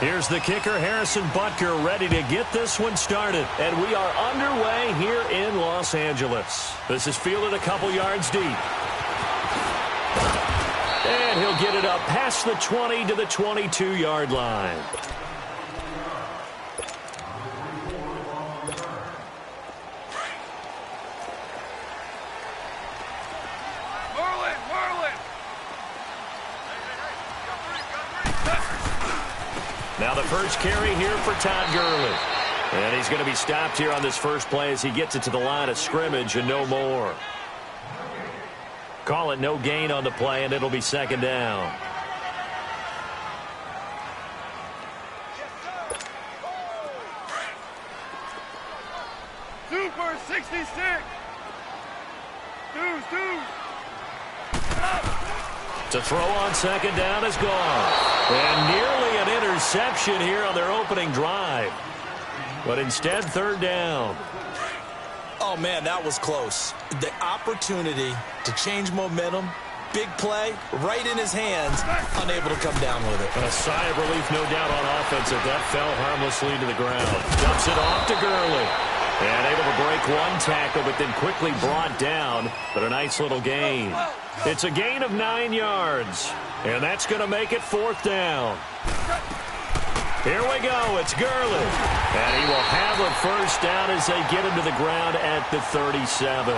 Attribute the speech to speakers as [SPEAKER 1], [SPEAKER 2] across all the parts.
[SPEAKER 1] Here's the kicker, Harrison Butker, ready to get this one started. And we are underway here in Los Angeles. This is fielded a couple yards deep. And he'll get it up past the 20 to the 22-yard line. Now the first carry here for Todd Gurley. And he's going to be stopped here on this first play as he gets it to the line of scrimmage and no more. Call it no gain on the play, and it'll be second down.
[SPEAKER 2] Super 66.
[SPEAKER 1] To throw on second down is gone. And nearly an interception here on their opening drive. But instead, third down.
[SPEAKER 3] Oh, man, that was close. The opportunity to change momentum, big play, right in his hands, unable to come down with it.
[SPEAKER 1] A sigh of relief, no doubt, on offense if that fell harmlessly to the ground. Dumps it off to Gurley. And able to break one tackle, but then quickly brought down. But a nice little gain. It's a gain of 9 yards. And that's going to make it fourth down. Here we go. It's Gurley. And he will have a first down as they get him to the ground at the 37.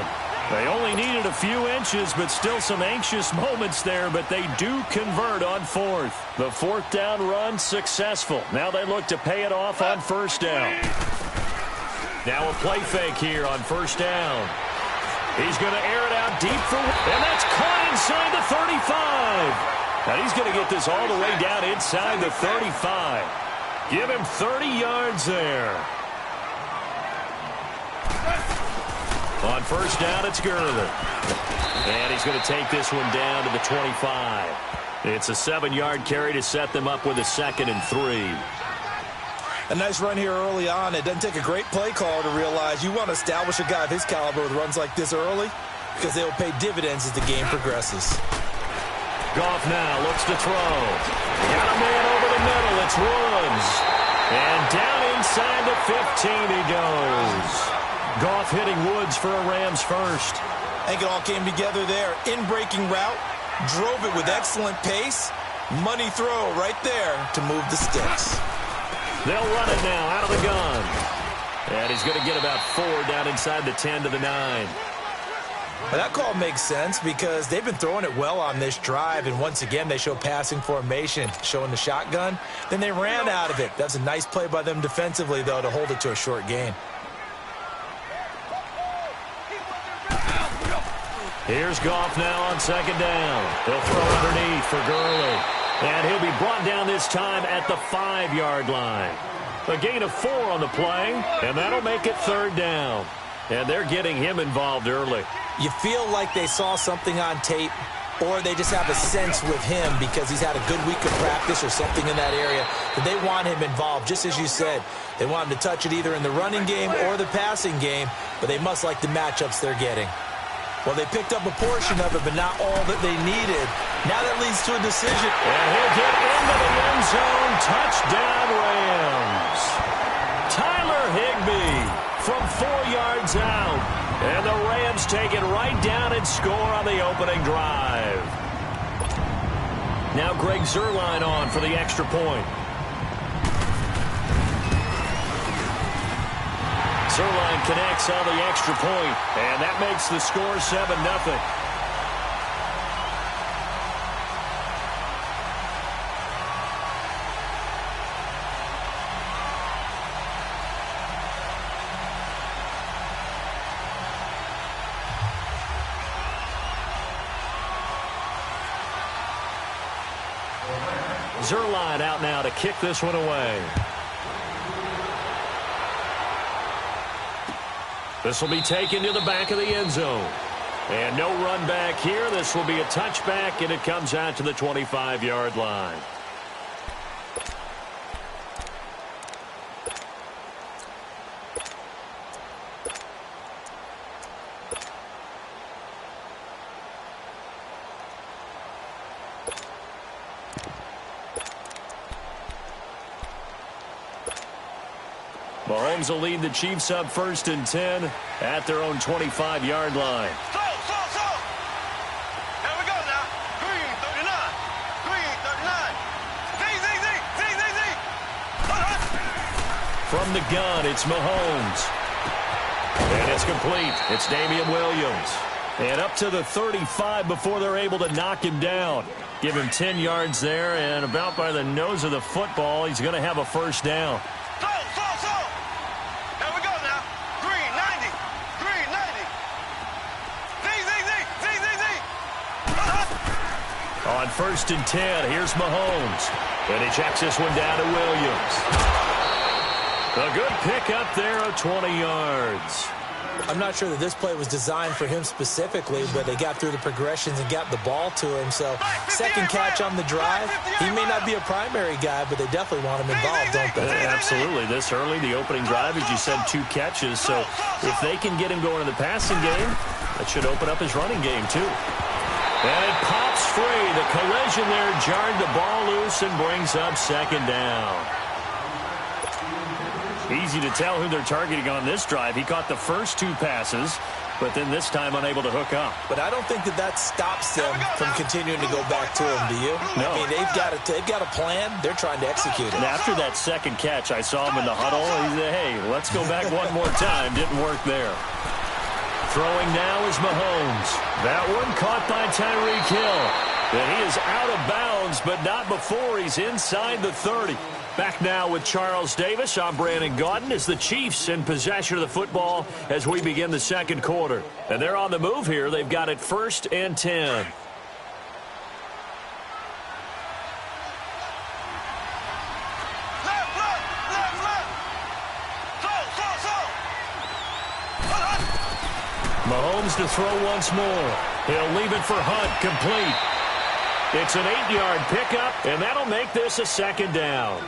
[SPEAKER 1] They only needed a few inches, but still some anxious moments there. But they do convert on fourth. The fourth down run successful. Now they look to pay it off on first down. Now a play fake here on first down. He's going to air it out deep for... And that's caught inside the 35. And he's going to get this all the way down inside the 35. Give him 30 yards there. On first down, it's Gurley. And he's going to take this one down to the 25. It's a 7-yard carry to set them up with a 2nd and 3.
[SPEAKER 3] A nice run here early on. It doesn't take a great play caller to realize you want to establish a guy of his caliber with runs like this early because they will pay dividends as the game progresses.
[SPEAKER 1] Goff now looks to throw. Got a man over the middle. It's Woods. And down inside the 15 he goes. Goff hitting Woods for a Rams first.
[SPEAKER 3] I think it all came together there. In-breaking route. Drove it with excellent pace. Money throw right there to move the sticks.
[SPEAKER 1] They'll run it now out of the gun. And he's going to get about 4 down inside the 10 to the 9.
[SPEAKER 3] Well, that call makes sense because they've been throwing it well on this drive, and once again they show passing formation, showing the shotgun. Then they ran out of it. That's a nice play by them defensively, though, to hold it to a short gain.
[SPEAKER 1] Here's Goff now on second down. He'll throw underneath for Gurley. And he'll be brought down this time at the 5-yard line. A gain of 4 on the play, and that'll make it third down. And they're getting him involved early.
[SPEAKER 3] You feel like they saw something on tape, or they just have a sense with him because he's had a good week of practice or something in that area that they want him involved. Just as you said, they want him to touch it either in the running game or the passing game, but they must like the matchups they're getting. Well, they picked up a portion of it, but not all that they needed. Now that leads to a decision.
[SPEAKER 1] And he'll get into the end zone. Touchdown, Rams. Tyler Higbee from 4 yards out. And the Rams take it right down and score on the opening drive. Now Greg Zuerlein on for the extra point. Zuerlein connects on the extra point, and that makes the score 7-0. Zuerlein out now to kick this one away. This will be taken to the back of the end zone. And no run back here. This will be a touchback, and it comes out to the 25-yard line. Mahomes will lead the Chiefs up 1st and 10 at their own 25-yard line.
[SPEAKER 2] Here we go now. Green 39. Green 39. Z.
[SPEAKER 1] From the gun, it's Mahomes. And it's complete. It's Damian Williams. And up to the 35 before they're able to knock him down. Give him 10 yards there, and about by the nose of the football, he's going to have a first down.
[SPEAKER 2] Here we go now. Green 90. Green 90. Z.
[SPEAKER 1] On 1st and 10, here's Mahomes. And he checks this one down to Williams. A good pick up there of 20 yards.
[SPEAKER 3] I'm not sure that this play was designed for him specifically, but they got through the progressions and got the ball to him. So, second catch on the drive. He may not be a primary guy, but they definitely want him involved, don't they?
[SPEAKER 1] Absolutely. This early, the opening drive, as you said, 2 catches. So, if they can get him going in the passing game, that should open up his running game, too. And it pops free. The collision there jarred the ball loose and brings up 2nd down. Easy to tell who they're targeting on this drive. He caught the first 2 passes, but then this time unable to hook up.
[SPEAKER 3] But I don't think that stops them from continuing to go back to him, do you?
[SPEAKER 1] No.
[SPEAKER 3] I mean, they've got a plan. They're trying to execute it.
[SPEAKER 1] And after that second catch, I saw him in the huddle. He said, hey, let's go back one more time. Didn't work there. Throwing now is Mahomes. That one caught by Tyreek Hill. And he is out of bounds, but not before he's inside the 30. Back now with Charles Davis. I'm Brandon Gaudin as the Chiefs in possession of the football as we begin the second quarter. And they're on the move here. They've got it 1st and 10. Mahomes to throw once more. He'll leave it for Hunt, complete. It's an 8-yard pickup, and that'll make this a 2nd down.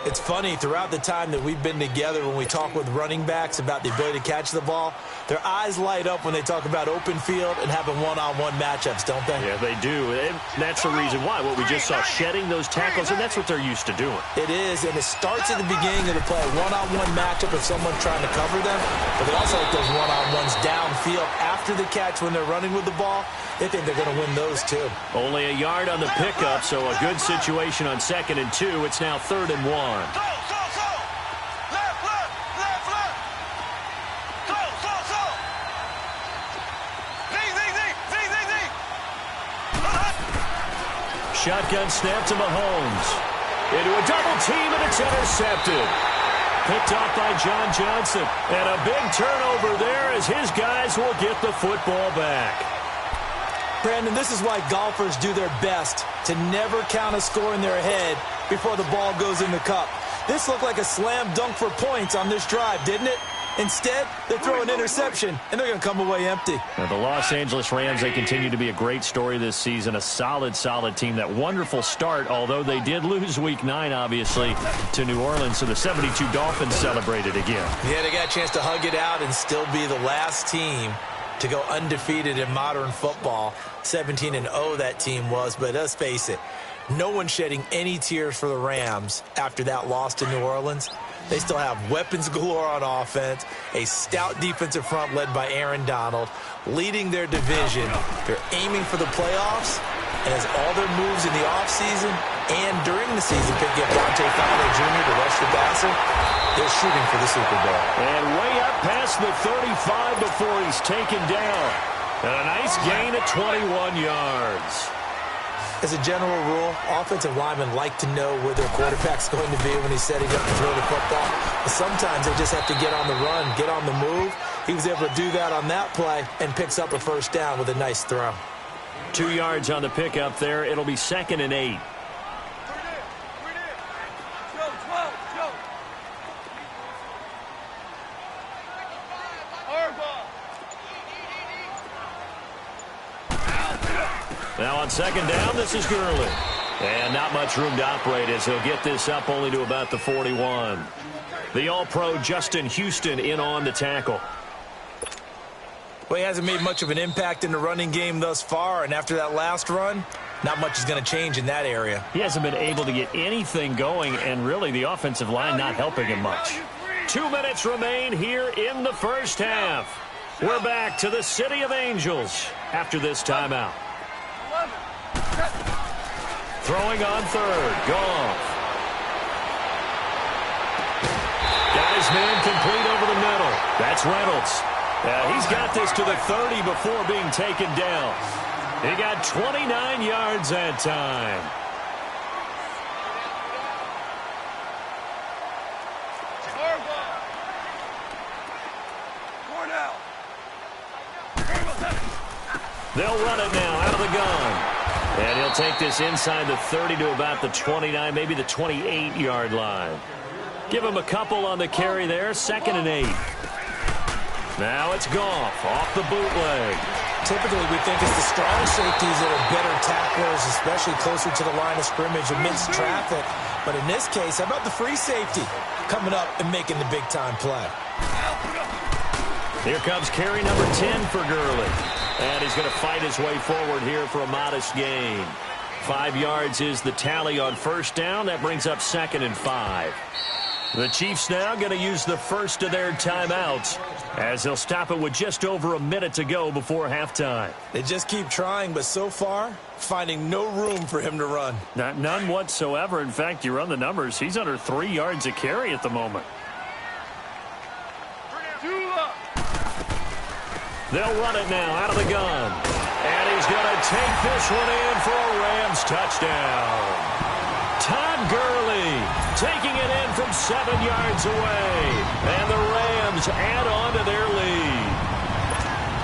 [SPEAKER 3] It's funny, throughout the time that we've been together, when we talk with running backs about the ability to catch the ball, their eyes light up when they talk about open field and having one-on-one matchups, don't they?
[SPEAKER 1] Yeah, they do. And that's the reason why. What we just saw, shedding those tackles, and that's what they're used to doing.
[SPEAKER 3] It is, and it starts at the beginning of the play, one-on-one matchup if someone's trying to cover them, but they also like those one-on-ones downfield after the catch when they're running with the ball. They think they're going to win those, too.
[SPEAKER 1] Only a yard on the pickup, so a good situation on 2nd and 2. It's now 3rd and 1. Shotgun snap to Mahomes. Into a double team, and it's intercepted. Picked off by John Johnson. And a big turnover there as his guys will get the football back.
[SPEAKER 3] Brandon, this is why golfers do their best to never count a score in their head before the ball goes in the cup. This looked like a slam dunk for points on this drive, didn't it? Instead, they throw an interception, and they're going to come away empty.
[SPEAKER 1] Now, the Los Angeles Rams, they continue to be a great story this season. A solid team. That wonderful start, although they did lose Week 9, obviously, to New Orleans. So the 72 Dolphins celebrated again.
[SPEAKER 3] Yeah, they got a chance to hug it out and still be the last team to go undefeated in modern football. 17-0 that team was, but let's face it, no one shedding any tears for the Rams after that loss to New Orleans. They still have weapons galore on offense, a stout defensive front led by Aaron Donald, leading their division. They're aiming for the playoffs, and as all their moves in the offseason and during the season picking up Dante Fowler Jr. to rush the passer, they're shooting for the Super Bowl.
[SPEAKER 1] And way up past the 35 before he's taken down. And a nice gain at 21 yards.
[SPEAKER 3] As a general rule, offensive linemen like to know where their quarterback's going to be when he's setting up to throw the football. But sometimes they just have to get on the run, get on the move. He was able to do that on that play and picks up a first down with a nice throw.
[SPEAKER 1] 2 yards on the pickup there. It'll be 2nd and 8. Now on 2nd down, this is Gurley. And not much room to operate as he'll get this up only to about the 41. The All-Pro Justin Houston in on the tackle.
[SPEAKER 3] Well, he hasn't made much of an impact in the running game thus far, and after that last run, not much is going to change in that area.
[SPEAKER 1] He hasn't been able to get anything going, and really the offensive line not helping him much. 2 minutes remain here in the first half. We're back to the City of Angels after this timeout. Throwing on third. Goff. Got his man complete over the middle. That's Reynolds. He's got this to the 30 before being taken down. He got 29 yards that time. They'll run it now out of the gun. And he'll take this inside the 30 to about the 29, maybe the 28-yard line. Give him a couple on the carry there, 2nd and 8. Now it's Goff off the bootleg.
[SPEAKER 3] Typically, we think it's the strong safeties that are better tacklers, especially closer to the line of scrimmage amidst traffic. But in this case, how about the free safety coming up and making the big-time play?
[SPEAKER 1] Here comes carry number 10 for Gurley. And he's going to fight his way forward here for a modest gain. 5 yards is the tally on first down. That brings up 2nd and 5. The Chiefs now going to use the first of their timeouts as they'll stop it with just over a minute to go before halftime.
[SPEAKER 3] They just keep trying, but so far, finding no room for him to run.
[SPEAKER 1] None whatsoever. In fact, you run the numbers. He's under 3 yards a carry at the moment. They'll run it now out of the gun. And he's going to take this one in for a Rams touchdown. Todd Gurley taking it in from 7 yards away. And the Rams add on to their lead.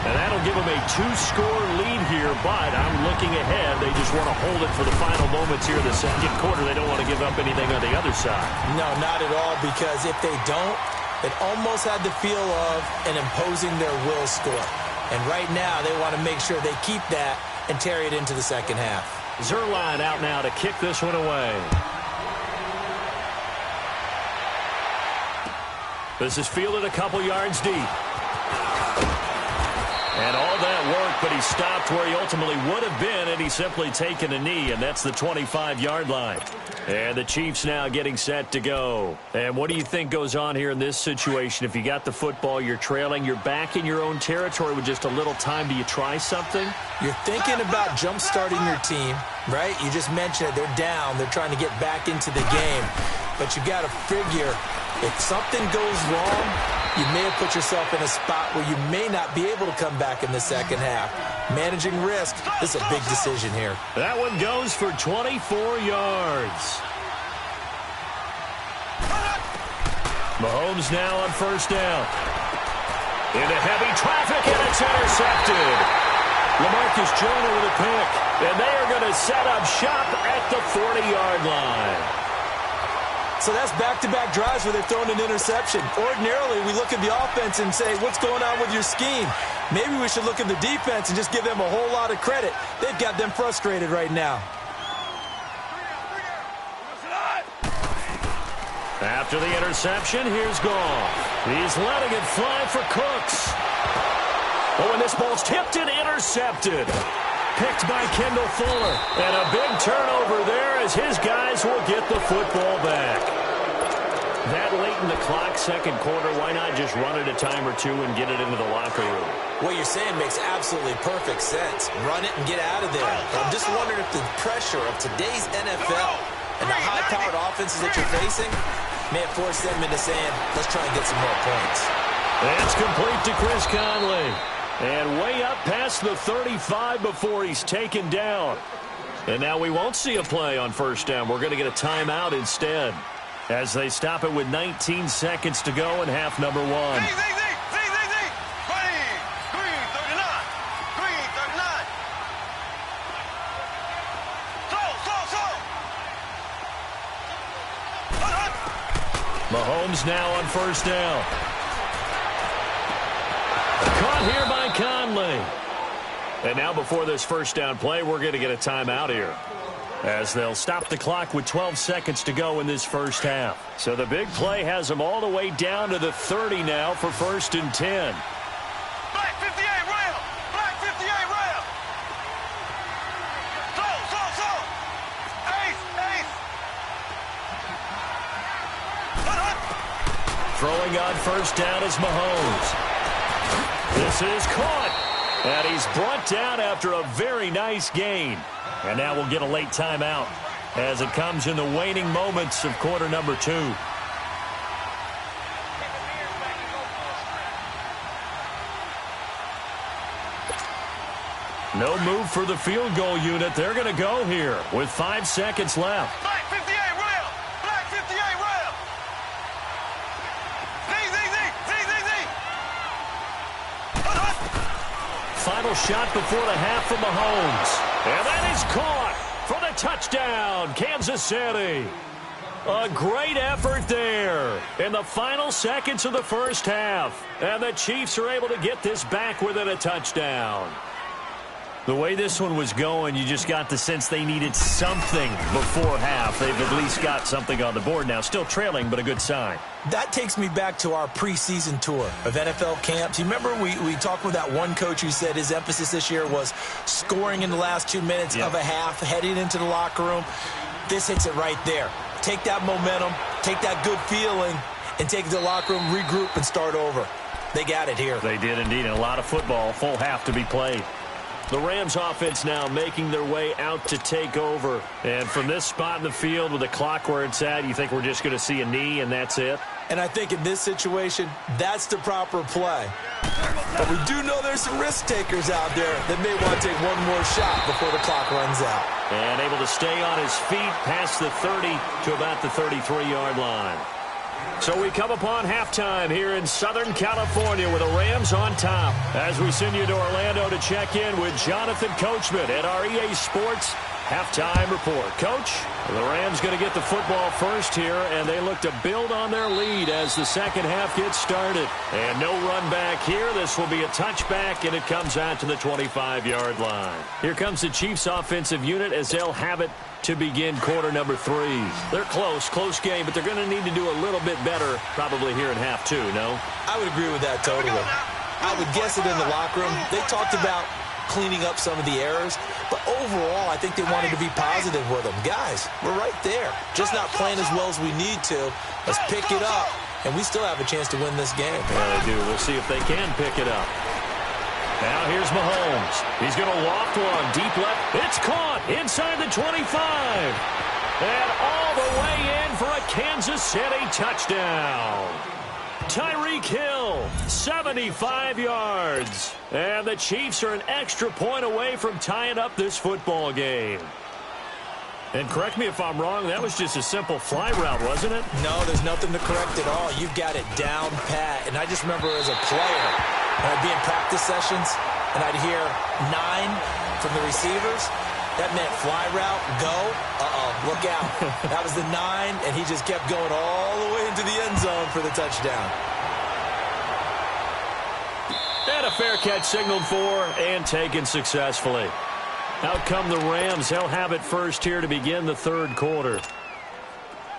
[SPEAKER 1] And that'll give them a 2-score lead here, but I'm looking ahead. They just want to hold it for the final moments here in the second quarter. They don't want to give up anything on the other side.
[SPEAKER 3] No, not at all, because if they don't, it almost had the feel of an imposing their will score. And right now, they want to make sure they keep that and carry it into the second half.
[SPEAKER 1] Zerline out now to kick this one away. This is fielded a couple yards deep. And all that work, but he stopped where he ultimately would have been, and he's simply taken a knee, and that's the 25-yard line. And the Chiefs now getting set to go. And what do you think goes on here in this situation? If you got the football, you're trailing, you're back in your own territory with just a little time. Do you try something?
[SPEAKER 3] You're thinking about jump-starting your team, right? You just mentioned it. They're down. They're trying to get back into the game. But you got to figure, if something goes wrong, you may have put yourself in a spot where you may not be able to come back in the second half. Managing risk, this is a big decision here.
[SPEAKER 1] That one goes for 24 yards. Mahomes now on first down. Into heavy traffic, and it's intercepted. LaMarcus Joyner with a pick. And they are going to set up shop at the 40-yard line.
[SPEAKER 3] So that's back-to-back drives where they're throwing an interception. Ordinarily, we look at the offense and say, what's going on with your scheme? Maybe we should look at the defense and just give them a whole lot of credit. They've got them frustrated right now.
[SPEAKER 1] After the interception, here's Goff. He's letting it fly for Cooks. Oh, and this ball's tipped and intercepted. Picked by Kendall Fuller. And a big turnover there as his guys will get the football back. That late in the clock, second quarter, why not just run it a time or two and get it into the locker room?
[SPEAKER 3] What you're saying makes absolutely perfect sense. Run it and get out of there. But I'm just wondering if the pressure of today's NFL and the high-powered offenses that you're facing may have forced them into saying, let's try and get some more points.
[SPEAKER 1] That's complete to Chris Conley. And way up past the 35 before he's taken down. And now we won't see a play on first down. We're going to get a timeout instead as they stop it with 19 seconds to go in half number one. Mahomes now on first down. Caught here by Conley. And now before this first down play, we're going to get a timeout here as they'll stop the clock with 12 seconds to go in this first half. So the big play has them all the way down to the 30 now for 1st and 10.
[SPEAKER 2] Black 58 rail. Black 58 rail. So. Ace.
[SPEAKER 1] Throwing on first down is Mahomes. This is caught. And he's brought down after a very nice gain. And now we'll get a late timeout as it comes in the waning moments of quarter number 2. No move for the field goal unit. They're going to go here with 5 seconds left.
[SPEAKER 2] Black 58 rail. Black 58 rail.
[SPEAKER 1] Final shot before the half from Mahomes. And that is caught for the touchdown, Kansas City. A great effort there in the final seconds of the first half. And the Chiefs are able to get this back within a touchdown. The way this one was going, you just got the sense they needed something before half. They've at least got something on the board now. Still trailing, but a good sign.
[SPEAKER 3] That takes me back to our preseason tour of NFL camps. You remember we talked with that one coach who said his emphasis this year was scoring in the last 2 minutes of a half, heading into the locker room. This hits it right there. Take that momentum, take that good feeling, and take it to the locker room, regroup, and start over. They got it here.
[SPEAKER 1] They did indeed. And a lot of football, full half to be played. The Rams offense now making their way out to take over. And from this spot in the field with the clock where it's at, you think we're just going to see a knee and that's it?
[SPEAKER 3] And I think in this situation, that's the proper play. But we do know there's some risk takers out there that may want to take one more shot before the clock runs out.
[SPEAKER 1] And able to stay on his feet past the 30 to about the 33-yard line. So we come upon halftime here in Southern California with the Rams on top. As we send you to Orlando to check in with Jonathan Coachman at our EA Sports Halftime Report. Coach, the Rams going to get the football first here, and they look to build on their lead as the second half gets started. And no run back here. This will be a touchback, and it comes out to the 25-yard line. Here comes the Chiefs offensive unit as they'll have it to begin quarter number 3. They're close game, but they're going to need to do a little bit better probably here in half 2, no?
[SPEAKER 3] I would agree with that totally. I would guess it in the locker room. They talked about cleaning up some of the errors, but overall, I think they wanted to be positive with them. Guys, we're right there. Just not playing as well as we need to. Let's pick it up, and we still have a chance to win this game.
[SPEAKER 1] Yeah, they do. We'll see if they can pick it up. Now here's Mahomes. He's going to loft one deep left. It's caught inside the 25. And all the way in for a Kansas City touchdown. Tyreek Hill, 75 yards. And the Chiefs are an extra point away from tying up this football game. And correct me if I'm wrong, that was just a simple fly route, wasn't it?
[SPEAKER 3] No, there's nothing to correct at all. You've got it down pat. And I just remember as a player, when I'd be in practice sessions, and I'd hear 9 from the receivers, that meant fly route, go, look out. That was the 9, and he just kept going all the way into the end zone for the touchdown.
[SPEAKER 1] And a fair catch signaled for and taken successfully. Out come the Rams. They'll have it first here to begin the third quarter.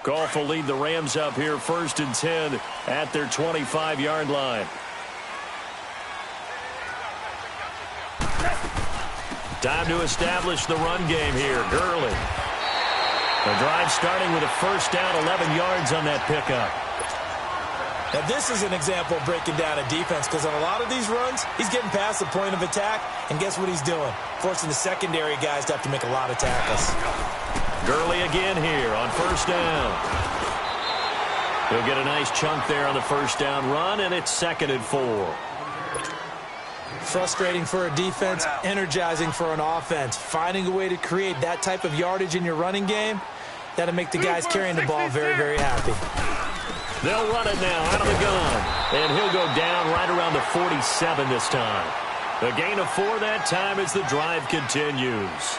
[SPEAKER 1] Goff will lead the Rams up here 1st and 10 at their 25-yard line. Time to establish the run game here. Gurley. The drive starting with a first down, 11 yards on that pickup.
[SPEAKER 3] Now, this is an example of breaking down a defense because on a lot of these runs, he's getting past the point of attack, and guess what he's doing? Forcing the secondary guys to have to make a lot of tackles.
[SPEAKER 1] Gurley again here on first down. He'll get a nice chunk there on the first down run, and it's 2nd and 4.
[SPEAKER 3] Frustrating for a defense, energizing for an offense. Finding a way to create that type of yardage in your running game, that'll make the guys carrying the ball very, very happy.
[SPEAKER 1] They'll run it now out of the gun. And he'll go down right around the 47 this time. A gain of 4 that time as the drive continues.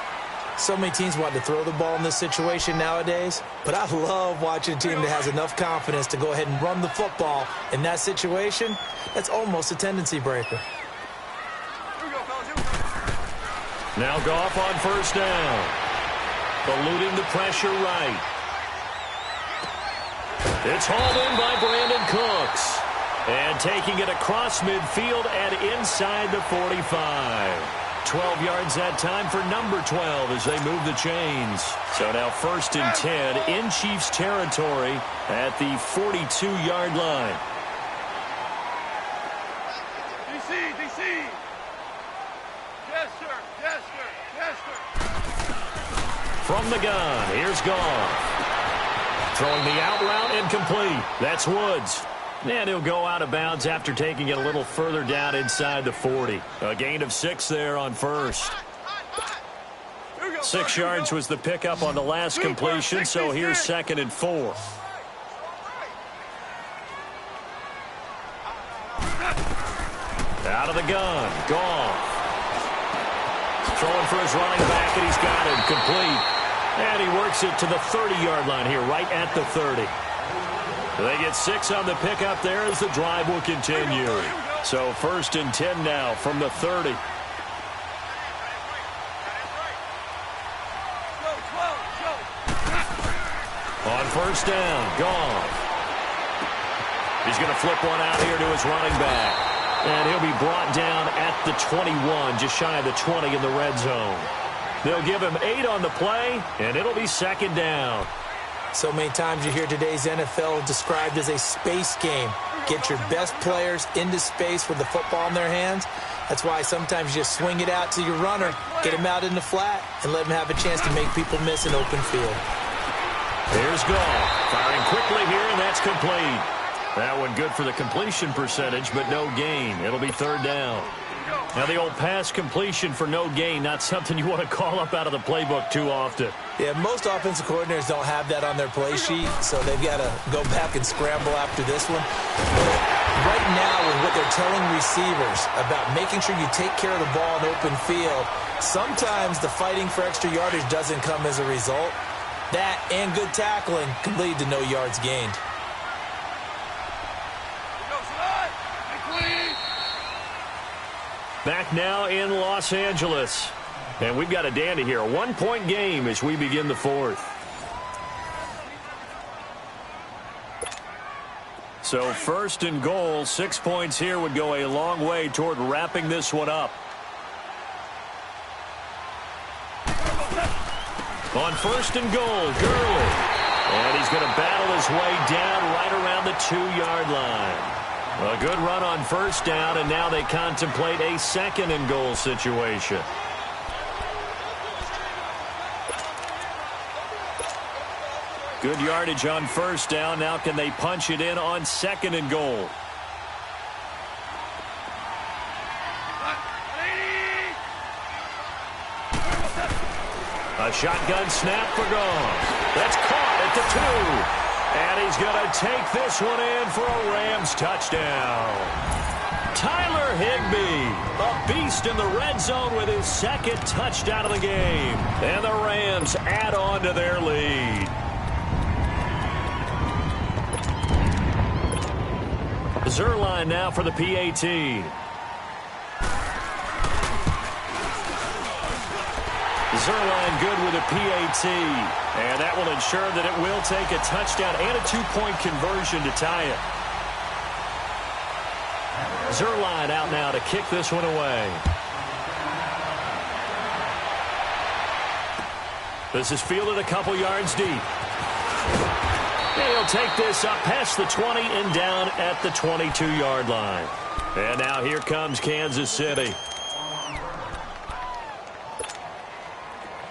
[SPEAKER 3] So many teams want to throw the ball in this situation nowadays, but I love watching a team that has enough confidence to go ahead and run the football in that situation. That's almost a tendency breaker.
[SPEAKER 1] Now Goff on first down. Eluding the pressure right. It's hauled in by Brandon Cooks. And taking it across midfield and inside the 45. 12 yards that time for number 12 as they move the chains. So now 1st and 10 in Chiefs territory at the 42-yard line.
[SPEAKER 2] DC. Yes, sir. Yes, sir. Yes, sir.
[SPEAKER 1] From the gun, here's Goff. Throwing the out route incomplete. That's Woods. And he'll go out of bounds after taking it a little further down inside the 40. A gain of 6 there on first. 6 yards was the pickup on the last completion, so here's 2nd and 4. Out of the gun, Goff. Throwing for his running back, and he's got it complete. And he works it to the 30-yard line here, right at the 30. They get 6 on the pickup there as the drive will continue. So 1st and 10 now from the 30. On 1st down, Goff. He's going to flip one out here to his running back. And he'll be brought down at the 21, just shy of the 20 in the red zone. They'll give him 8 on the play, and it'll be 2nd down.
[SPEAKER 3] So many times you hear today's NFL described as a space game. Get your best players into space with the football in their hands. That's why sometimes you just swing it out to your runner, get him out in the flat, and let him have a chance to make people miss an open field.
[SPEAKER 1] Here's Goff, firing quickly here, and that's complete. That one good for the completion percentage, but no gain. It'll be 3rd down. Now, the old pass completion for no gain, not something you want to call up out of the playbook too often.
[SPEAKER 3] Yeah, most offensive coordinators don't have that on their play sheet, so they've got to go back and scramble after this one. But right now, with what they're telling receivers about making sure you take care of the ball in open field, sometimes the fighting for extra yardage doesn't come as a result. That and good tackling can lead to no yards gained.
[SPEAKER 1] Back now in Los Angeles. And we've got a dandy here. A 1-point game as we begin the 4th. So 1st and goal, 6 points here would go a long way toward wrapping this one up. On 1st and goal, Gurley. And he's going to battle his way down right around the 2-yard line. A good run on 1st down, and now they contemplate a 2nd and goal situation. Good yardage on 1st down. Now can they punch it in on 2nd and goal? A shotgun snap for Goff. That's caught at the 2. And he's going to take this one in for a Rams touchdown. Tyler Higbee, a beast in the red zone with his 2nd touchdown of the game. And the Rams add on to their lead. Zerline now for the PAT. Zerline good with a PAT, and that will ensure that it will take a touchdown and a 2-point conversion to tie it. Zerline out now to kick this one away. This is fielded a couple yards deep. And he'll take this up past the 20 and down at the 22-yard line. And now here comes Kansas City.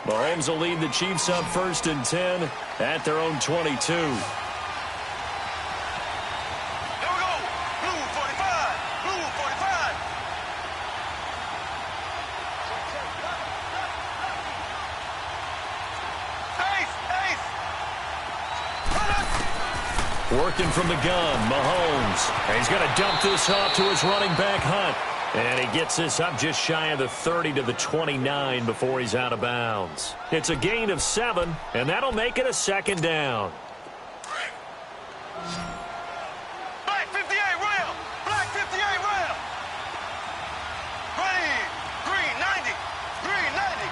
[SPEAKER 1] Mahomes will lead the Chiefs up 1st and 10 at their own 22.
[SPEAKER 2] Here we go. Blue 45. Blue 45. Ace.
[SPEAKER 1] Working from the gun, Mahomes. And he's going to dump this off to his running back, Hunt. And he gets this up just shy of the 30 to the 29 before he's out of bounds. It's a gain of 7, and that'll make it a 2nd down.
[SPEAKER 2] Black 58 rail. Black 58 rail. Ready. Green 90. Green 90.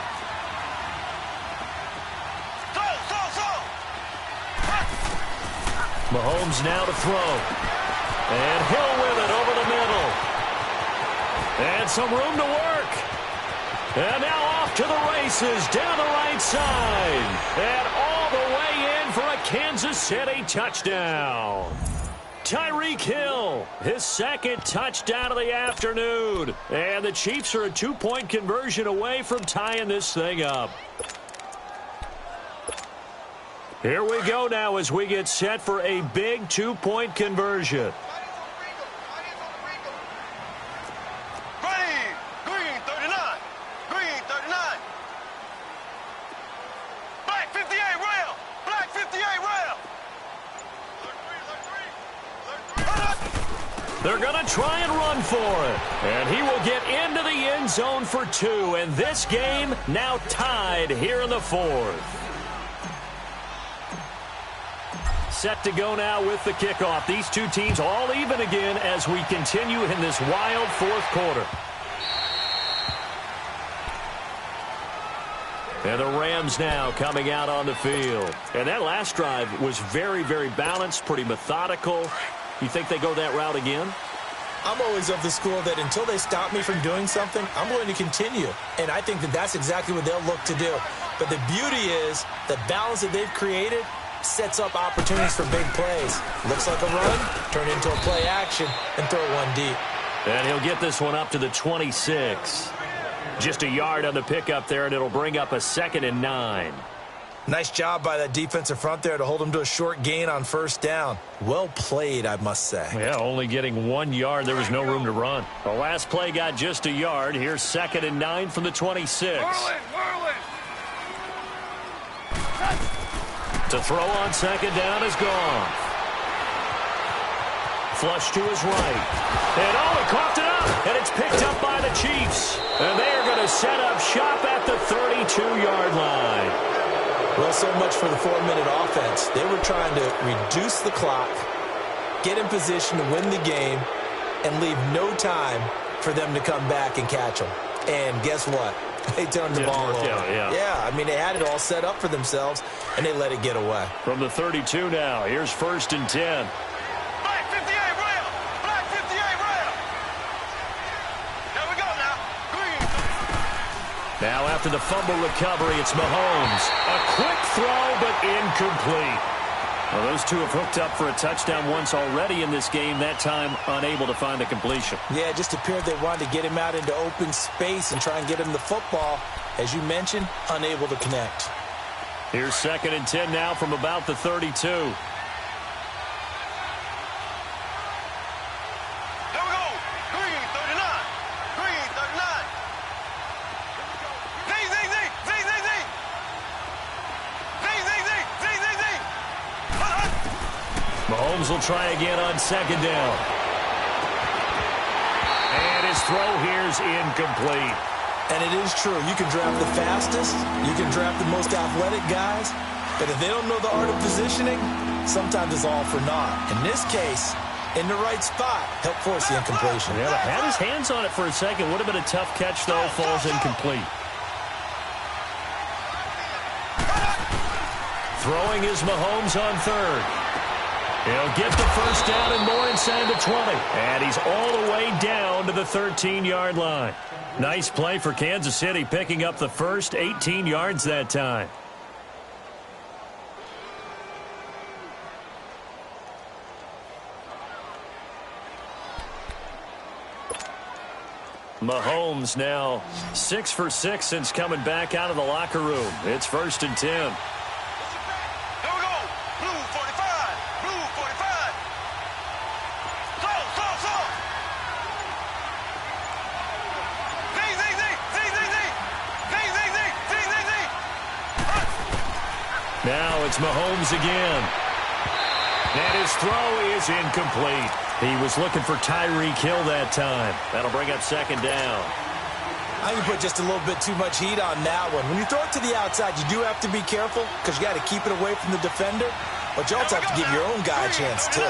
[SPEAKER 2] So.
[SPEAKER 1] Mahomes now to throw. And Hill with it over the middle. And some room to work. And now off to the races down the right side. And all the way in for a Kansas City touchdown. Tyreek Hill, his second touchdown of the afternoon. And the Chiefs are a 2-point conversion away from tying this thing up. Here we go now as we get set for a big 2-point conversion.
[SPEAKER 2] Green 39. Green 39. Black 58 rail. Black 58 rail.
[SPEAKER 1] They're going to try and run for it. And he will get into the end zone for 2. And this game now tied here in the 4th. Set to go now with the kickoff. These two teams all even again as we continue in this wild 4th quarter. And the Rams now coming out on the field. And that last drive was very, very balanced, pretty methodical. You think they go that route again?
[SPEAKER 3] I'm always of the school that until they stop me from doing something, I'm going to continue. And I think that that's exactly what they'll look to do. But the beauty is the balance that they've created sets up opportunities for big plays. Looks like a run, turn into a play action, and throw one deep.
[SPEAKER 1] And he'll get this one up to the 26. Just a yard on the pickup there, and it'll bring up a 2nd and 9.
[SPEAKER 3] Nice job by that defensive front there to hold him to a short gain on 1st down. Well played, I must say.
[SPEAKER 1] Yeah, only getting 1 yard. There was no room to run. The last play got just a yard. Here's 2nd and 9 from the 26. To throw on 2nd down is gone. Flush to his right. And he coughed it up. And it's picked up by the Chiefs. And they are going to set up shop at the 32-yard line.
[SPEAKER 3] Well, so much for the 4-minute offense. They were trying to reduce the clock, get in position to win the game, and leave no time for them to come back and catch them. And guess what? They turned the ball over. Yeah, I mean, they had it all set up for themselves, and they let it get away.
[SPEAKER 1] From the 32 now, here's 1st and 10.
[SPEAKER 2] Black 58 rail. Black 58 rail. There we go now. Green.
[SPEAKER 1] Now after the fumble recovery, it's Mahomes. A quick throw, but incomplete. Well, those two have hooked up for a touchdown once already in this game, that time unable to find the completion.
[SPEAKER 3] Yeah, it just appeared they wanted to get him out into open space and try and get him the football. As you mentioned, unable to connect.
[SPEAKER 1] Here's 2nd and 10 now from about the 32.
[SPEAKER 2] There we go. Green 39. Green 39. Z.
[SPEAKER 1] Mahomes will try again on 2nd down. And his throw here's incomplete.
[SPEAKER 3] And it is true. You can draft the fastest. You can draft the most athletic guys. But if they don't know the art of positioning, sometimes it's all for naught. In this case, in the right spot, help force the incompletion.
[SPEAKER 1] Yeah, had his hands on it for a second. Would have been a tough catch, though. Falls incomplete. Throwing is Mahomes on 3rd. He'll get the 1st down and more inside the 20. And he's all the way down to the 13-yard line. Nice play for Kansas City, picking up the first 18 yards that time. Mahomes now 6 for 6 since coming back out of the locker room. It's 1st and 10. Now it's Mahomes again. And his throw is incomplete. He was looking for Tyreek Hill that time. That'll bring up 2nd down.
[SPEAKER 3] I think you put just a little bit too much heat on that one. When you throw it to the outside, you do have to be careful because you got to keep it away from the defender. But you also have to give your own guy a chance, too.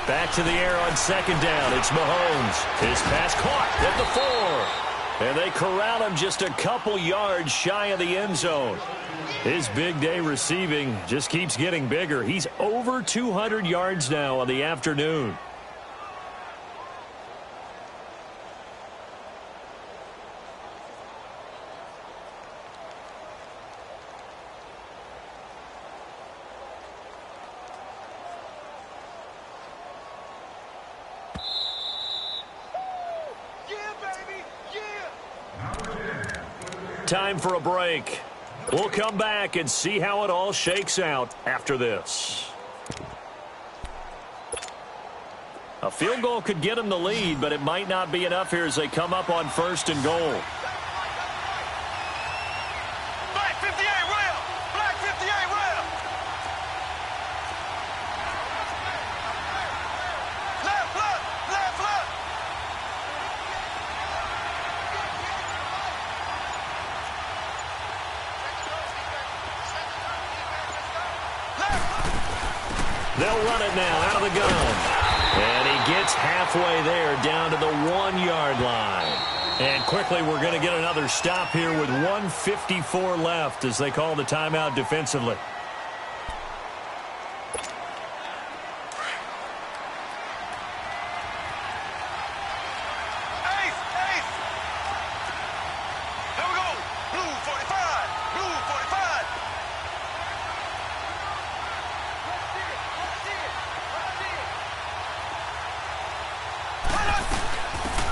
[SPEAKER 1] Back to the air on 2nd down. It's Mahomes. His pass caught at the 4. And they corral him just a couple yards shy of the end zone. His big day receiving just keeps getting bigger. He's over 200 yards now on the afternoon. Time for a break. We'll come back and see how it all shakes out after this. A field goal could get them the lead, but it might not be enough here as they come up on 1st and goal.
[SPEAKER 2] Black 58 rail! Black 58 rail! Left, left, left, left!
[SPEAKER 1] They'll run it now out of the gun. And he gets halfway there down to the 1-yard line. And quickly we're going to get another stop here with 1:54 left as they call the timeout defensively.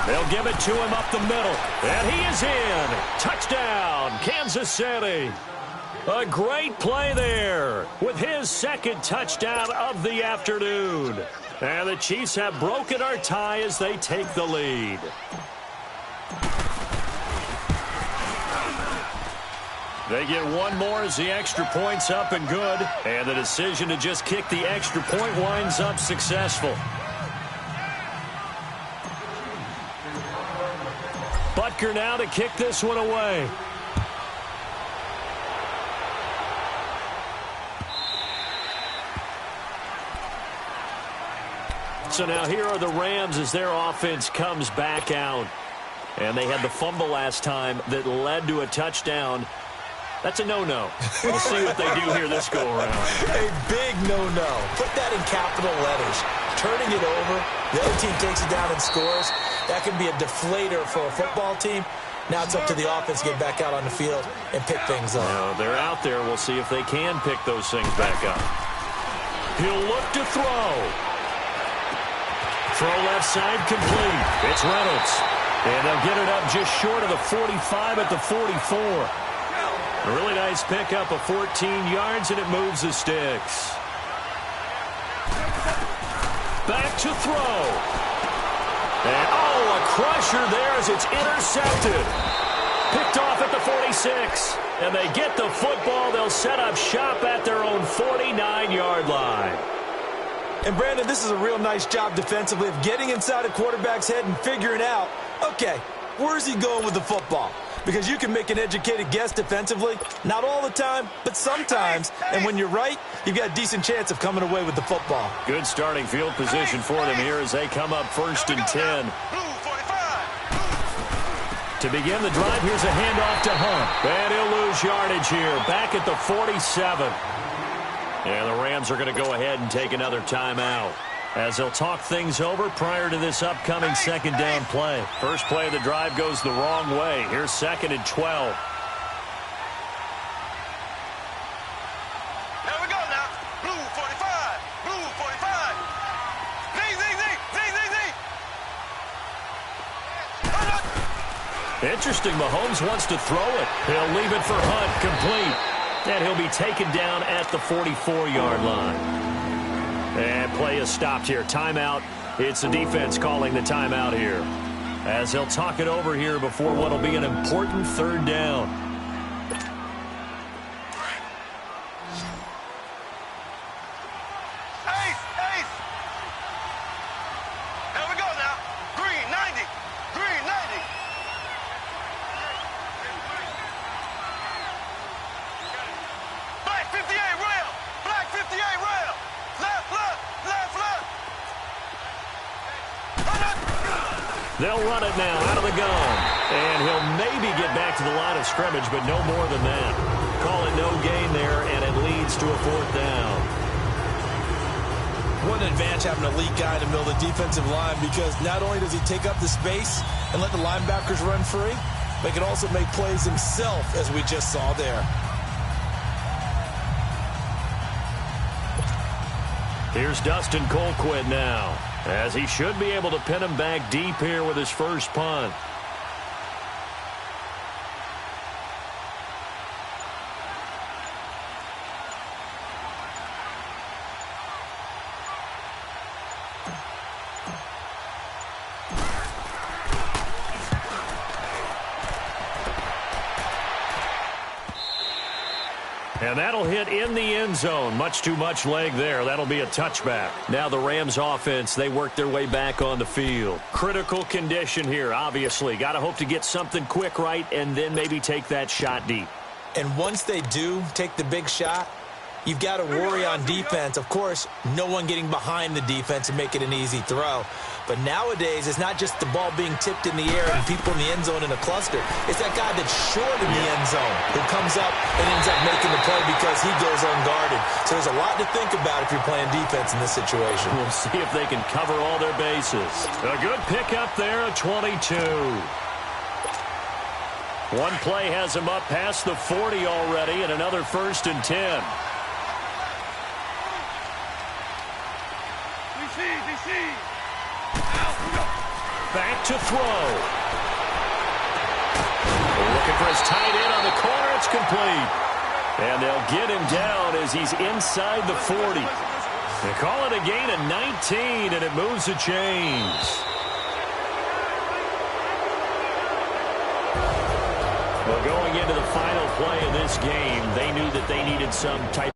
[SPEAKER 1] They'll give it to him up the middle. And he is in. Touchdown, Kansas City. A great play there with his 2nd touchdown of the afternoon. And the Chiefs have broken our tie as they take the lead. They get one more as the extra point's up and good. And the decision to just kick the extra point winds up successful. Butker now to kick this one away. So now here are the Rams as their offense comes back out. And they had the fumble last time that led to a touchdown. That's a no-no. We'll see what they do here this go-around.
[SPEAKER 3] A big no-no. Put that in capital letters. Turning it over, the other team takes it down and scores. That can be a deflator for a football team. Now it's up to the offense to get back out on the field and pick things up.
[SPEAKER 1] Now they're out there. We'll see if they can pick those things back up. He'll look to throw. Throw left side complete. It's Reynolds. And they'll get it up just short of the 45 at the 44. A really nice pickup of 14 yards, and it moves the sticks. Back to throw. And, a crusher there as it's intercepted. Picked off at the 46. And they get the football. They'll set up shop at their own 49-yard line.
[SPEAKER 3] And, Brandon, this is a real nice job defensively of getting inside a quarterback's head and figuring out, okay, where's he going with the football? Because you can make an educated guess defensively, not all the time, but sometimes. And when you're right, you've got a decent chance of coming away with the football.
[SPEAKER 1] Good starting field position for them here as they come up 1st and 10. To begin the drive, here's a handoff to Hunt. And he'll lose yardage here, back at the 47. And the Rams are going to go ahead and take another timeout as they'll talk things over prior to this upcoming 2nd down play. First play of the drive goes the wrong way. Here's 2nd and 12.
[SPEAKER 2] Here we go now. Blue 45. Blue 45. Z.
[SPEAKER 1] Interesting. Mahomes wants to throw it. He'll leave it for Hunt, complete. And he'll be taken down at the 44-yard line. And play is stopped here. Timeout. It's the defense calling the timeout here, as they'll talk it over here before what will be an important 3rd down.
[SPEAKER 2] Ace, ace. Here we go now. Green 90. Green 90. Black 58 rail. Black 58 rail. Left, left, left, left.
[SPEAKER 1] They'll run it now out of the gun. And he'll maybe get back to the line of scrimmage, but no more than that. Call it no gain there, and it leads to a 4th down.
[SPEAKER 3] What an advantage having an elite guy in the middle of the defensive line, because not only does he take up the space and let the linebackers run free, but he can also make plays himself, as we just saw there.
[SPEAKER 1] Here's Dustin Colquitt now, as he should be able to pin him back deep here with his first punt. And that'll hit in the end zone. Much too much leg there. That'll be a touchback. Now the Rams offense, they work their way back on the field. Critical condition here, obviously. Got to hope to get something quick right and then maybe take that shot deep.
[SPEAKER 3] And once they do take the big shot, you've got to worry on defense. Of course, no one getting behind the defense and make it an easy throw. But nowadays, it's not just the ball being tipped in the air and people in the end zone in a cluster. It's that guy that's short in the end zone who comes up and ends up making the play because he goes unguarded. So there's a lot to think about if you're playing defense in this situation.
[SPEAKER 1] We'll see if they can cover all their bases. A good pickup there at 22. One play has him up past the 40 already, and another 1st and 10. Back to throw. Looking for his tight end on the corner. It's complete. And they'll get him down as he's inside the 40. They call it a gain of 19, and it moves the chains. Well, going into the final play of this game, they knew that they needed some type